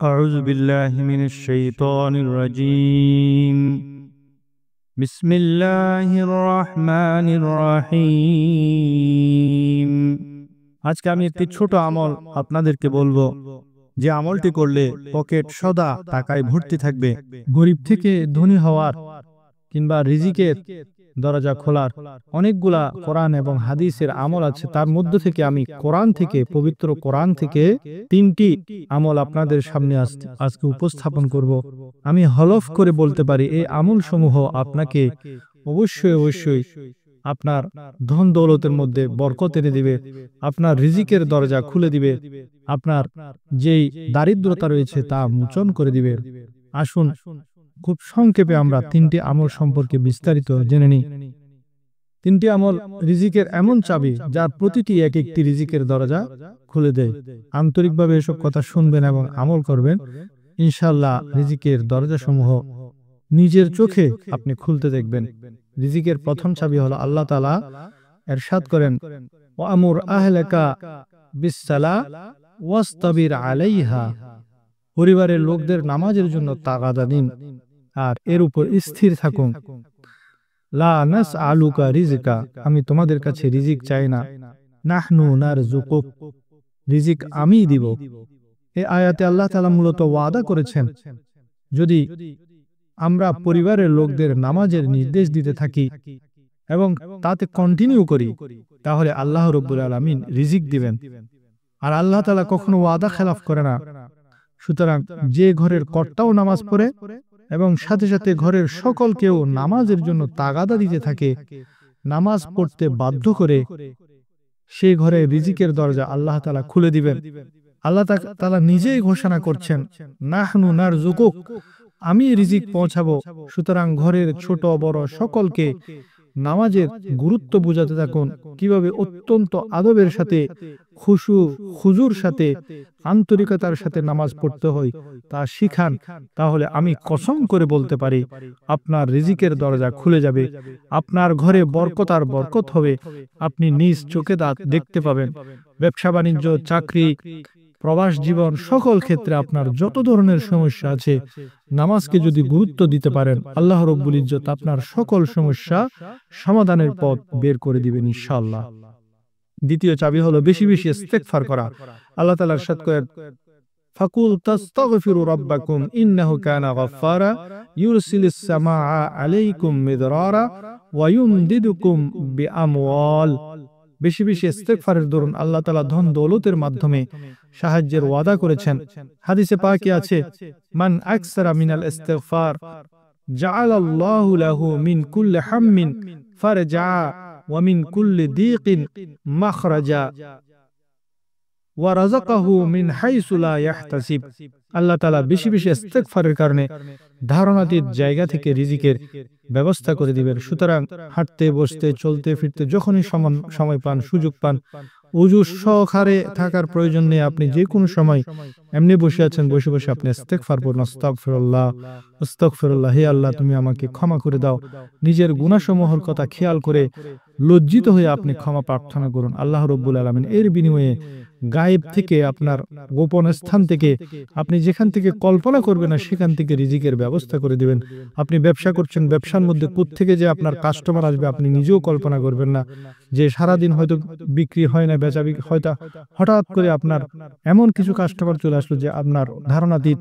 أعوذ بالله من الشيطان الرجيم بسم الله الرحمن الرحيم আজকে আমি একটি ছোট আমল আপনাদেরকে বলবো যে আমলটি করলে পকেট সদা টাকায় ভর্তি থাকবে। গরিব থেকে ধনী হওয়ার কিংবা রিজিকের দরজা খোলার অনেকগুলা কোরআন এবং হাদিসের আমল আছে। তার মধ্য থেকে আমি পবিত্র কোরআন থেকে তিনটি আমল আপনাদের সামনে আজকে উপস্থাপন করব। আমি হলফ করে বলতে পারি এই আমল সমূহ আপনাকে অবশ্যই আপনার ধন দৌলতের মধ্যে বরকত এনে দিবে, আপনার রিজিকের দরজা খুলে দিবে, আপনার যেই দারিদ্রতা রয়েছে তা মোচন করে দিবে। আসুন খুব সংক্ষেপে আমরা তিনটি আমল সম্পর্কে বিস্তারিত জেনে নিই। তিনটি আমল রিজিকের এমন চাবি যার প্রতিটি এক একটি রিজিকের দরজা খুলে দেয়। আন্তরিকভাবে এসব কথা শুনবেন এবং আমল করবেন, ইনশাআল্লাহ রিজিকের দরজা সমূহ নিজের চোখে আপনি খুলতে দেখবেন। রিজিকের প্রথম চাবি হলো আল্লাহ তাআলা ইরশাদ করেন, ওয়ামুর আহলাকা বিসসালাহ ওয়াসতাবির আলাইহা। পরিবারের লোকদের নামাজের জন্য তাগাদা দিন আর এর উপর স্থির থাকুন। লা নাসআলুকা রিজকা, আমি তোমাদের কাছে রিজিক চাই না। নাহনু নারযুকুক, রিজিক আমিই দিব। এই আয়াতে আল্লাহ তাআলা মূলত ওয়াদা করেছেন যদি আমরা পরিবারের লোকদের নামাজের নির্দেশ দিতে থাকি এবং তাতে কন্টিনিউ করি তাহলে আল্লাহ রাব্বুল আলামিন রিজিক দিবেন। আর আল্লাহ তাআলা কখনো ওয়াদা খেলাফ করে না। সুতরাং যে ঘরের কর্তাও নামাজ পড়ে এবং সাথে সাথে ঘরের সকলকেও নামাজের জন্য তাগাদা দিতে থাকে, নামাজ পড়তে বাধ্য করে, সেই ঘরে রিজিকের দরজা আল্লাহ তাআলা খুলে দিবেন। আল্লাহ তাআলা নিজেই ঘোষণা করছেন, নাহনু নারযুকুক, আমি রিজিক পৌঁছাবো। সুতরাং ঘরের ছোট বড় সকলকে নামাজের গুরুত্ব বোঝাতে থাকুন, কিভাবে অত্যন্ত আদবের সাথে, খুশু হুজুর সাথে, আন্তরিকতার সাথে নামাজ পড়তে হয় তা শিখান। তাহলে আমি কসম করে বলতে পারি আপনার রিজিকের দরজা খুলে যাবে, আপনার ঘরে বরকত আর বরকত হবে, আপনি নিজ চোখে তা দেখতে পাবেন। ব্যবসা বাণিজ্য, চাকরি, প্রবাস জীবন, সকল ক্ষেত্রে আপনার যত ধরনের সমস্যা আছে, নামাজকে যদি গুরুত্ব দিতে পারেন, আল্লাহ রাব্বুল ইজ্জত আপনার সকল সমস্যা সমাধানের পথ বের করে দিবেন ইনশাআল্লাহ। দ্বিতীয় চাবি হলো বেশি বেশি ইস্তেগফার করা। আল্লাহ তাআলা ইরশাদ করেন, ফাকুল তাস্তাগফিরু রাব্বাকুম ইন্নাহু কানা গাফফারা ইউরসিলিস সামাআ আলাইকুম মিদরারা ওয়া ইউমদিদুকুম বিআমওয়াল। বেশি বেশি ইস্তেগফারের দরুন আল্লাহ তাআলা ধন দৌলতের মাধ্যমে সাহায্যের ওয়াদা করেছেন। হাদিসে পাকে আছে, মান আকসারা মিনাল ইস্তিগফার জাআলাল্লাহু লাহু মিন কুল্লি হাম্মিন ফারজা ওয়া মিন কুল্লি দীকিন মাখরাজা ওয়া রাযাকাহু মিন হাইসু লা ইয়াহতাসিব। আল্লাহ তাআলা বেশি বেশি ইস্তেগফারের কারণে ধারণাতীত জায়গা থেকে রিজিকের ব্যবস্থা করে দিবেন। সুতরাং হাঁটতে, বসতে, চলতে ফিরতে যখনই সময় পান, সুযোগ পান, ওযু সহকারে থাকার প্রয়োজন নেই, আপনি যে কোনো সময় এমনি বসে আছেন, বসে বসে আপনি ইস্তেগফার পড়ুন, আস্তাগফিরুল্লাহ আস্তাগফিরুল্লাহ, হে আল্লাহ তুমি আমাকে ক্ষমা করে দাও। নিজের গুনাহসমূহের কথা খেয়াল করে লজ্জিত হয়ে আপনি ক্ষমা প্রার্থনা করুন। আল্লাহ রাব্বুল আলামিন এর বিনিময়ে গায়েব থেকে, আপনার গোপন স্থান থেকে, আপনি যেখান থেকে কল্পনা করবেন না সেখান থেকে রিজিকের ব্যবস্থা করে দিবেন। আপনি ব্যবসা করছেন, ব্যবসার মধ্যে কোত্থেকে যে আপনার কাস্টমার আসবে আপনি নিজেও কল্পনা করবেন না। যে সারাদিন হয়তো বিক্রি হয় না, বেচা বিক্রি, হয়তো হঠাৎ করে আপনার এমন কিছু কাস্টমার চলে আসলো যে আপনার ধারণাতীত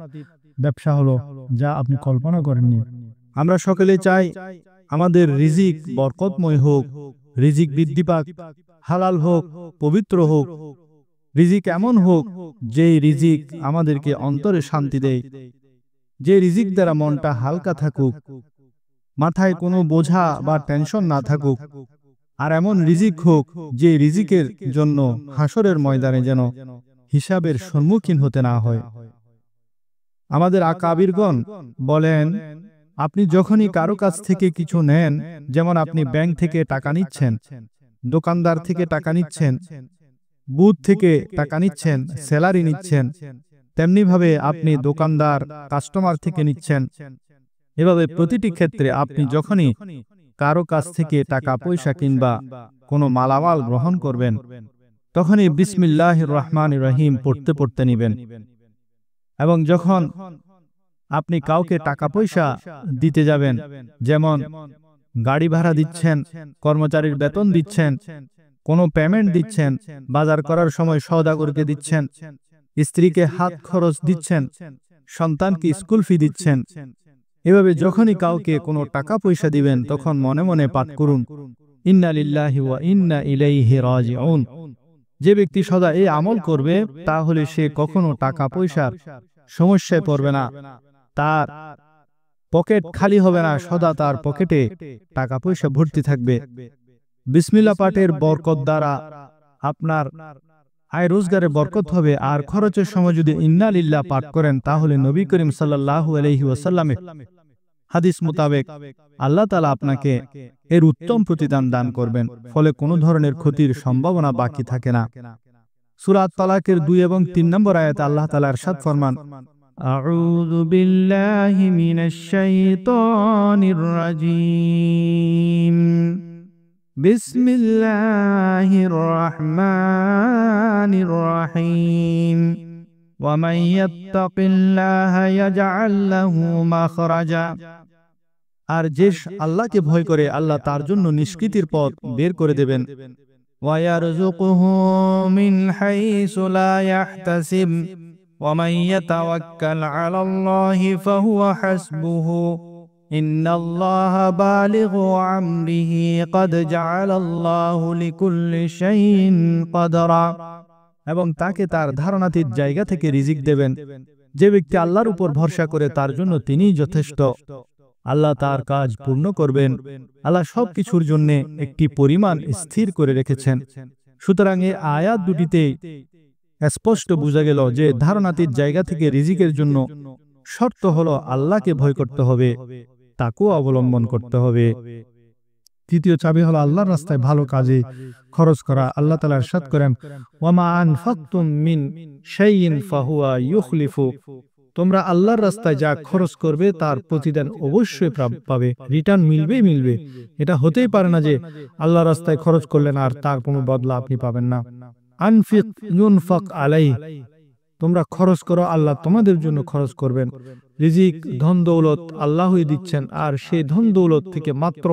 ব্যবসা হলো, যা আপনি কল্পনা করেননি। আমরা সকলে চাই আমাদের রিজিক বরকতময় হোক, রিজিক বৃদ্ধি পাক, হালাল হোক, পবিত্র হোক। রিজিক এমন হোক যে রিজিক আমাদেরকে অন্তরে শান্তি দেয়, যে রিজিক দ্বারা মনটা হালকা থাকুক, মাথায় কোনো বোঝা বা টেনশন না থাকুক। আর এমন রিজিক হোক যে রিজিকের জন্য হাসরের ময়দানে যেন হিসাবের সম্মুখীন হতে না হয়। আমাদের আকাবিরগণ বলেন, আপনি যখনই কারো কাছ থেকে কিছু নেন, যেমন আপনি ব্যাংক থেকে টাকা নিচ্ছেন, দোকানদার থেকে টাকা নিচ্ছেন, বুথ থেকে টাকা নিচ্ছেন, স্যালারি নিচ্ছেন, তেমনি ভাবে আপনি দোকানদার, কাস্টমার থেকে নিচ্ছেন। এভাবে প্রতিটি ক্ষেত্রে আপনি যখনই কারো কাছ থেকে টাকা পয়সা কিংবা কোনো মালামাল গ্রহণ করবেন, তখনই বিসমিল্লাহির রহমানির রহিম পড়তে পড়তে নিবেন। এবং যখন আপনি কাউকে টাকা পয়সা দিতে যাবেন, যেমন গাড়ি ভাড়া দিচ্ছেন, কর্মচারীর বেতন দিচ্ছেন, কোনো পেমেন্ট দিচ্ছেন, বাজার করার সময় সওদাগরকে দিচ্ছেন, স্ত্রীকে হাত খরচ দিচ্ছেন, সন্তানকে স্কুল ফি দিচ্ছেন, এভাবে যখনই কাউকে কোনো টাকা পয়সা দিবেন তখন মনে মনে পাঠ করুন, ইন্না লিল্লাহি ওয়া ইন্না ইলাইহি রাজিউন। যে ব্যক্তি সদা এই আমল করবে তাহলে সে কখনো টাকা পয়সার সমস্যায় পড়বে না, তার পকেট খালি হবে না, সদা তার পকেটে টাকা পয়সা ভর্তি থাকবে। বিসমিল্লাহ পাঠের বরকত দ্বারা আপনার আয় রোজগারে বরকত হবে। আর খরচের সময় যদি ইন্না লিল্লাহ পাঠ করেন তাহলে নবী করিম সাল্লাল্লাহু আলাইহি ওয়াসাল্লামের হাদিস মোতাবেক আল্লাহ তাআলা আপনাকে এর উত্তম প্রতিদান দান করবেন, ফলে কোনো ধরনের ক্ষতির সম্ভাবনা বাকি থাকে না। সূরা তালাকের 2 এবং 3 নম্বর আয়াতে আল্লাহ তাআলা ইরশাদ ফরমান, আউযু বিল্লাহি মিনাশ শাইতানির রাজীম, বিসমিল্লাহির রহমানির রহিম, ওয়া মান ইয়াত্তাকিল্লাহা ইয়াজআল লাহু মাখরাজা। আর যে আল্লাহকে ভয় করে আল্লাহ তার জন্য নিষ্কৃতির পথ বের করে দেবেন। ওয়া ইয়ারযুকুহু মিন হাইসু লা ইয়াহতাসিব, ওয়া মান ইয়াতাওয়াক্কাল আলাল্লাহি ফাহুয়া হাসবুহু, ইন্নাল্লাহা বালিগু আমরিহি, ক্বাদ জাআলাল্লাহু লিকুল্লি শাইইন কদরা। এবং তাকে তার ধারণাতীত জায়গা থেকে রিজিক দেবেন। যে ব্যক্তি আল্লাহর উপর ভরসা করে তার জন্য তিনিই যথেষ্ট, আল্লাহ তার কাজ পূর্ণ করবেন। আল্লাহ সবকিছুর জন্য একটি পরিমাণ স্থির করে রেখেছেন। সুতরাং এই আয়াত দুটিতে স্পষ্ট বোঝা গেল যে ধারণাতীত জায়গা থেকে রিজিকের জন্য শর্ত হলো আল্লাহকে ভয় করতে হবে, তাকেও অবলম্বন করতে হবে। তৃতীয় চাবি হলো আল্লাহর রাস্তায় ভালো কাজে খরচ করা। আল্লাহ তাআলা ইরশাদ করেন, ওয়া মা আনফাকতুম মিন শাইইন ফাহুয়া ইউখলিফু। তোমরা আল্লাহর রাস্তায় যা খরচ করবে তার প্রতিদান অবশ্যই পাবে, রিটার্ন মিলবে। এটা হতেই পারে না যে আল্লাহর রাস্তায় খরচ করলেন আর তার কোনো বদলা আপনি পাবেন না। আনফিক ইউনফাক আলাইহি, তোমরা খরচ করো, আল্লাহ তোমাদের জন্য খরচ করবেন। রিজিক ধন দৌলত আল্লাহই দিচ্ছেন, আর সেই ধন দৌলত থেকে মাত্র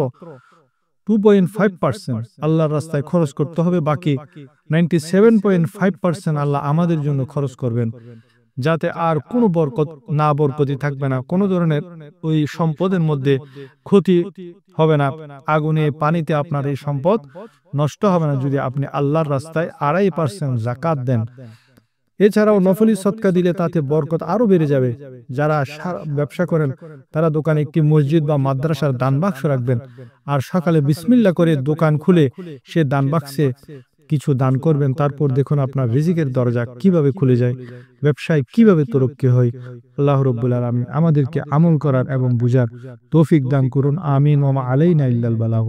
2.5% আল্লাহর রাস্তায় খরচ করতে হবে, বাকি 97.5% আল্লাহ আমাদের জন্য খরচ করবেন, যাতে আর কোনো বরকতি থাকবে না, কোনো ধরনের ওই সম্পদের মধ্যে ক্ষতি হবে না, আগুনে পানিতে আপনার এই সম্পদ নষ্ট হবে না যদি আপনি আল্লাহর রাস্তায় 2.5% যাকাত দেন। এছাড়াও নফলি সদকা দিলে তাতে বরকত আরো বেড়ে যাবে। যারা ব্যবসা করেন তারা দোকানে একটি মসজিদ বা মাদ্রাসার দান বাক্স রাখবেন, আর সকালে বিসমিল্লাহ করে দোকান খুলে সে দান বাক্সে কিছু দান করবেন। তারপর দেখুন আপনার রিজিকের দরজা কিভাবে খুলে যায়, ব্যবসায় কিভাবে তরক্কি হয়। আল্লাহ রাব্বুল আলামিন আমাদেরকে আমল করার এবং বুঝার তৌফিক দান করুন। আমিন। ওয়া মা আলাইনা ইল্লাল বালাগ।